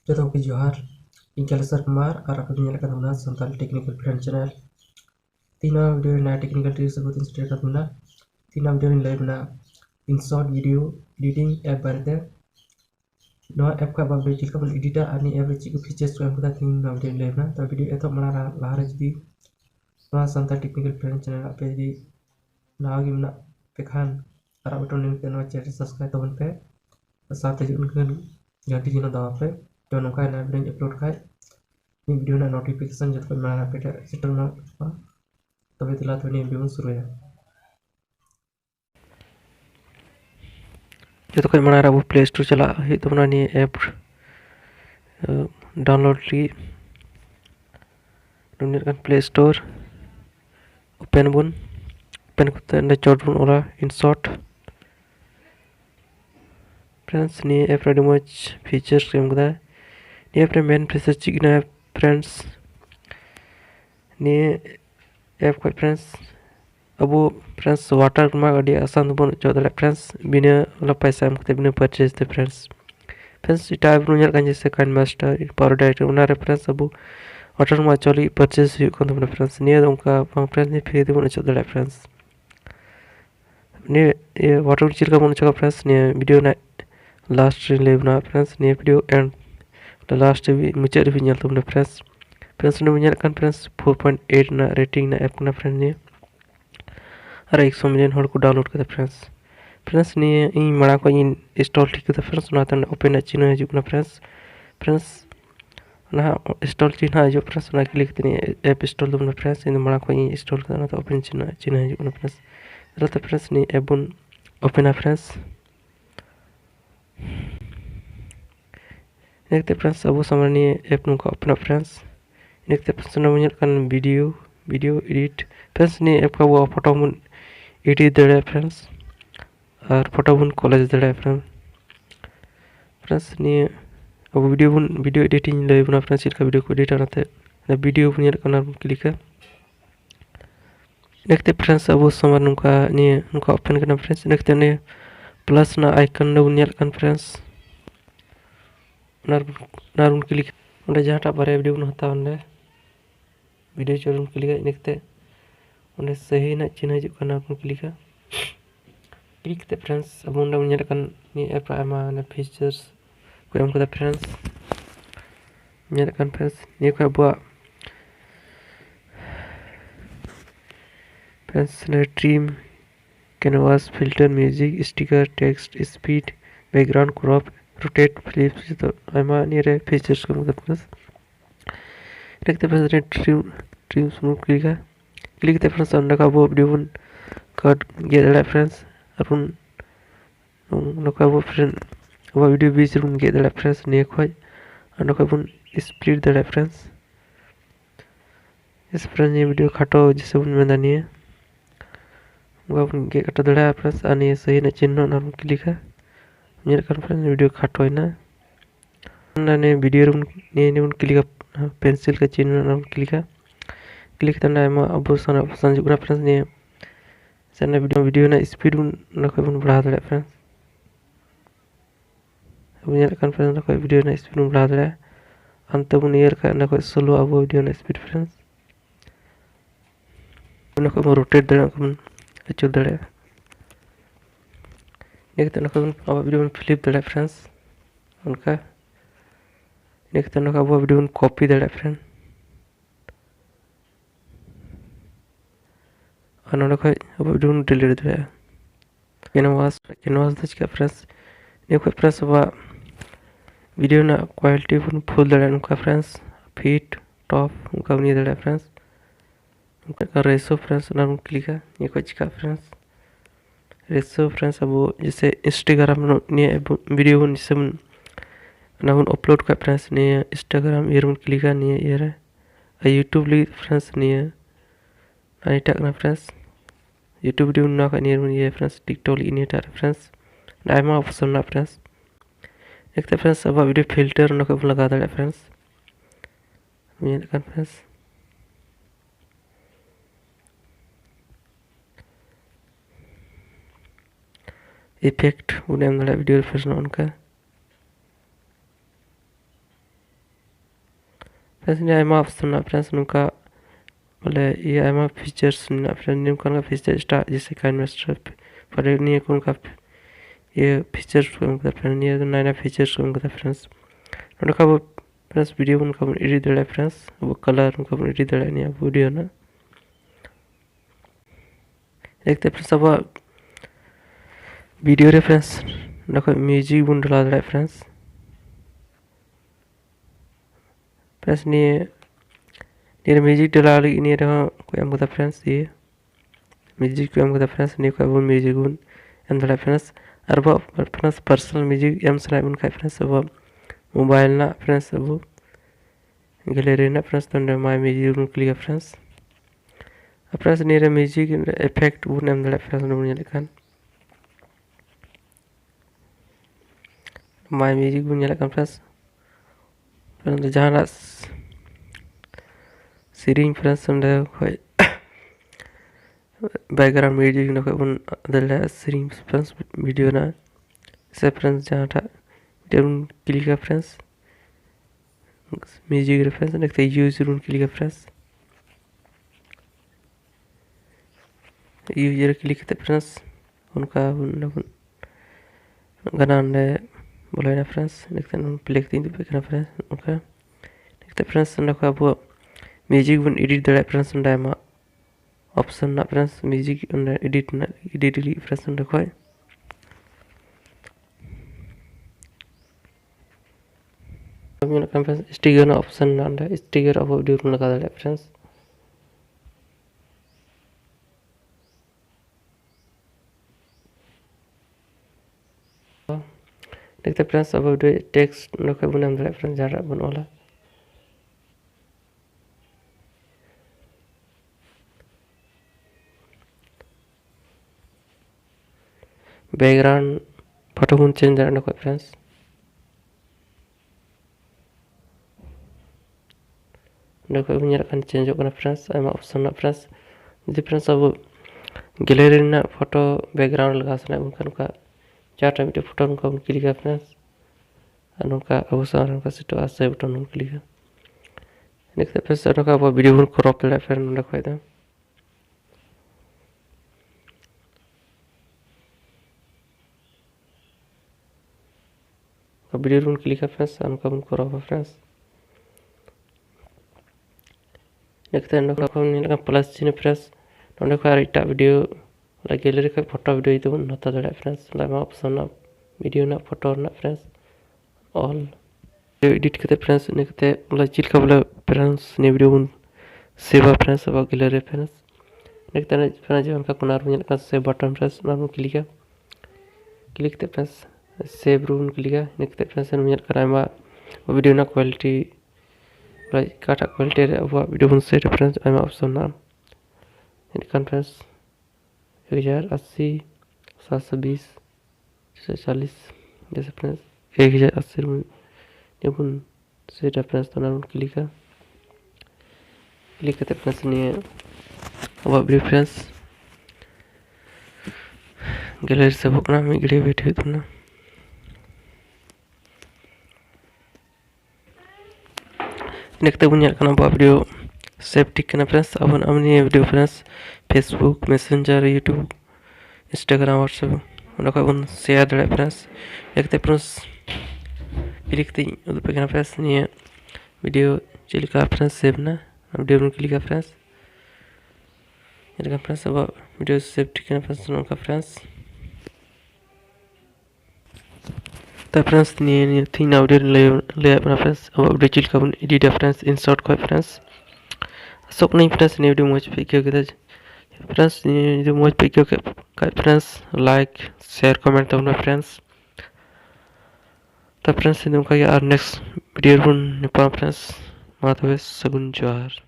Jatuh ke Johar, Inkalesar Kumar, Arab Dunia Katuna, Santhali Technical Friend Channel. Tina video na technical tips sebutin sudah katuna. Tina video ini live na Inshot video editing app barate. No app ka bab jika pun editor ani app cikgu features yang kita tina video live na. Tapi video itu malah lahar jadi. No Santhali Technical Friend Channel apa jadi. Nah gimana pekhan Arab button link no channel subscribe tahun pe. Saat aja unkan ganti channel dawa pe. Dan nungkai na video upload kai. Ini video na notification jatuh malah peta settle na. तभी दिला तो नहीं भी शुरू है जो तो कोई मना रहा वो प्ले स्टोर चला ही तो मना नहीं ऐप डाउनलोड ली डूनियर का प्ले स्टोर ओपन करते हैं चौट बुन ओला इंशॉट फ्रेंड्स नहीं ऐप रेडी मच फीचर्स के मुकदा नहीं ऐप मेन फीचर चिकना है फ्रेंड्स नहीं ऐप को फ्रेंड्स अब फ्रेंड्स watermark अड़ी आसान बन चौदह फ्रेंड्स बिना वाला पैसा हम कितने बिना परचेज थे फ्रेंड्स इटा अब नुजर का जैसे kinemaster पावर डायरेक्टर उन्हें फ्रेंड्स अब watermark चली परचेज हुई कौन तो फ्रेंड्स नहीं तो उनका फ्रेंड्स नहीं फ्री थे बन चौदह फ्रेंड्स नहीं ये watermark चिर का बन चुका फ्रेंड्स नहीं वीडियो ना लास्ट ले बना फ्रेंड्स नहीं वीडियो एंड लास्ट भी मुझे भी नहीं तो फ्रेंड्स ने मुझे kan फ्रेंड्स 4.8 ना रेटिंग ना ऐप ना फ्रेंड्स ने अरे 100 मिलियन हॉल को डाउनलोड करते फ्रेंड्स ने इन मड़ा को इन इंस्टॉल ठीक करते फ्रेंड्स ना तन ओपन अच्छी ना जो ना फ्रेंड्स ना इंस्टॉल चिन्ह जो फ्रेंड्स ना क्लिक करते ऐप इंस्टॉल तो ना फ्रेंड्स इन मड़ा को इन इंस्टॉल करना तो ओपन चिन्ह जो ना फ्रेंड्स रहता फ्रेंड्स ने ऐप बन ओपन है फ्रेंड्स देखते फ्रेंड्स अब समझ नहीं ऐप नुका ओपन फ्रेंड्स देखते फ्रेंड्स ना मुझे kan वीडियो एडिट फ्रेंड्स ने ऐप का वो फोटो मुन एडिट दे फ्रेंड्स और फोटो बुन कॉलेज दे फ्रेंड्स ने अब वीडियो एडिटिंग ले बना फ्रेंड्स इसका वीडियो को एडिट आते हैं वीडियो बुन करना क्लिक है देखते फ्रेंड्स अब समझ नुका ओपन करना फ्रेंड्स देखते ने प्लस ना आइकन बुन kan फ्रेंड्स नारुन क्लिक उन्हें जहाँ टा बारे वीडियो बुन हता उन्हें वीडियो चलन क्लिक देखते उन्हें सही ना चिन्ह हिजुग करना अपन क्लिक करते फ्रेंड्स अब उन्हें मुझे kan ni ऐप आमा ना फीचर्स को एम करता फ्रेंड्स मुझे kan फ्रेंड्स ni को बुआ फ्रेंड्स ने trim canvas filter music sticker text speed background crop rotate flips तो आमा ni रे फीचर्स को मतलब फ्रेंड्स देखते फ्रेंड्स ने ट्रिम स्मूथ क्लिक करते फ्रेंड्स अंडा का वो वीडियो बन कट गेट फ्रेंड्स अपन नका वो फ्रेंड वो वीडियो बीच रूम गेट फ्रेंड्स ने खोज अंडा का बन स्प्लिट दे फ्रेंड्स इस फ्रेंड्स ये वीडियो खाटो जैसे बन में दानी है वो अपन गेट कट दे फ्रेंड्स आने सही ना चिन्ह ना क्लिक है मेरे कर फ्रेंड्स वीडियो खाटो है ना ने वीडियो रूम ने बन क्लिक पेंसिल का चिन्ह ना क्लिक करना है अब संजुगना फ्रेंड्स ने सन्ना वीडियो ना स्पीड ना कोई बन बढ़ा दे फ्रेंड्स अब ये kan फ्रेंड्स ना कोई वीडियो ना स्पीड बढ़ा दे अंत बन ये का ना कोई स्लो अब वीडियो ना स्पीड फ्रेंड्स ना कोई रोटेट दे ना अचूर दे देखते ना कोई अब वीडियो में फ्लिप दे फ्रेंड्स उनका देखते ना अब वीडियो में कॉपी दे फ्रेंड्स और अब वीडियो डिलीट दे कैनवास दे चिका फ्रेंड्स ने कोई फ्रेंड्स अब वीडियो ना क्वालिटी फुल दे उनका फ्रेंड्स फीट टॉप उनका नहीं दे फ्रेंड्स उनका रेसो फ्रेंड्स ना क्लिक है ये कोई चिका फ्रेंड्स रेसो फ्रेंड्स अब जैसे इंस्टाग्राम ने वीडियो जैसे ना अपलोड कर फ्रेंड्स ने इंस्टाग्राम ये क्लिक नहीं ये रहा यूट्यूब ली फ्रेंड्स नहीं ani tak na friends YouTube video na ka near ये friends TikTok ini ta friends ना मैं ऑप्शन ना फ्रेंड्स देखते फ्रेंड्स अब वीडियो फिल्टर ना को लगा दे फ्रेंड्स ये kan फ्रेंड्स इफेक्ट उन्हें हमने वीडियो फ्रेंड्स ना उनका friends ini ayama option na friends nungka बोले ये ayama features na friends nim kan का feature start जैसे kinemaster पर ini कौन का ये features कौन का friends ये नया नया features कौन का friends नोट का वो friends video कौन का edit दे रहा है friends वो color कौन का edit दे रहा है नहीं video ना देखते फ्रेंड्स अब वीडियो रेफरेंस देखो म्यूजिक बुन डाला है फ्रेंड्स फ्रेंड्स ये म्यूजिक डाला ये रहा कोई हम कहता फ्रेंड्स ये म्यूजिक को हम कहता फ्रेंड्स नहीं कोई वो म्यूजिक बुन एंड डाला फ्रेंड्स और वो फ्रेंड्स पर्सनल म्यूजिक एम सलाइ बुन का फ्रेंड्स वो मोबाइल ना फ्रेंड्स वो गैलरी ना फ्रेंड्स तो माय म्यूजिक बुन क्लिक फ्रेंड्स फ्रेंड्स ये म्यूजिक इफेक्ट बुन एम डाला फ्रेंड्स बुन ये लिखा माय म्यूजिक बुन ये लिखा फ्रेंड्स जहाँ सीरिंग फ्रेंड्स बैकग्राउंड म्यूजिक ना कोई दल सीरिंग फ्रेंड्स वीडियो ना से फ्रेंड्स जहाँ क्लिक फ्रेंड्स म्यूजिक रेफरेंस देखते use room click friends user click करते फ्रेंड्स उनका गाना बोले ना फ्रेंड्स देखते प्ले करते फ्रेंड्स उनका देखते फ्रेंड्स उनका वो म्यूजिक बन एडिट दे फ्रेंड्स उनका ऑप्शन ना फ्रेंड्स म्यूजिक एडिट ना एडिट फ्रेंड्स उनका फ्रेंड्स स्टिकर ना ऑप्शन ना स्टिकर अब वीडियो लगा दे फ्रेंड्स देखते फ्रेंड्स अब टेक्स्ट ना कोई बनाम दे फ्रेंड्स जरा बनवाला बैकग्राउंड फोटो को चेंज करना कोई फ्रेंड्स देखो ये kan चेंज होगा फ्रेंड्स आयमा ऑप्शन ना फ्रेंड्स यदि फ्रेंड्स अब गैलरी ना फोटो बैकग्राउंड लगा सना उनका का चार वीडियो फोटो उनका क्लिक कर फ्रेंड्स और उनका अब सारा उनका सेट आसे बटन उन क्लिक कर देखते फ्रेंड्स उनका अब वीडियो को क्रॉप ले फ्रेंड उनका फायदा अब वीडियो को क्लिक कर फ्रेंड्स उनका उन क्रॉप फ्रेंड्स देखते हैं उनका प्लस चिन्ह फ्रेंड्स उनका इटा वीडियो गैलरी का photo video itu nota dada friends लाइमा ऑप्शन ना वीडियो ना फोटो ना फ्रेंड्स ऑल एडिट करते फ्रेंड्स ने करते बोला चिल का बोला फ्रेंड्स ने वीडियो बन सेव फ्रेंड्स अब गैलरी फ्रेंड्स देखते हैं फ्रेंड्स जो उनका कोना रूम का सेव बटन फ्रेंड्स ना क्लिक करते फ्रेंड्स सेव रूम क्लिक देखते फ्रेंड्स ने करामा वीडियो ना क्वालिटी काटा क्वालिटी अब वीडियो बन सेट फ्रेंड्स आयमा ऑप्शन ना इनका फ्रेंड्स 1080 720 640 जैसे फ्रेंड्स 1080 में देखुन से रेफरेंस तो नाम क्लिक करते फ्रेंड्स नहीं अब अभी फ्रेंड्स गैलरी से भोगना में गिरे बैठे तो ना देखते बुनियाद करना वीडियो सेफ्टी करना फ्रेंड्स अब हमने video friends Facebook messenger YouTube Instagram WhatsApp उनका बन शेयर दे फ्रेंड्स देखते फ्रेंड्स क्लिक करते उधर पे करना फ्रेंड्स नहीं वीडियो चल का फ्रेंड्स सेव ना वीडियो में क्लिक कर फ्रेंड्स ये फ्रेंड्स अब वीडियो सेफ्टी करना फ्रेंड्स उनका फ्रेंड्स तो फ्रेंड्स नहीं थी ना वीडियो ले अपना फ्रेंड्स अब वीडियो चल का एडिट फ्रेंड्स इंसर्ट को फ्रेंड्स sok नहीं फ्रेंड्स ने वीडियो मुझ पे क्यों कहते फ्रेंड्स ये मुझ पे क्यों फ्रेंड्स लाइक शेयर कमेंट अपना फ्रेंड्स तो फ्रेंड्स इनका यार नेक्स्ट वीडियो बन फ्रेंड्स माधव सगुन जोहार।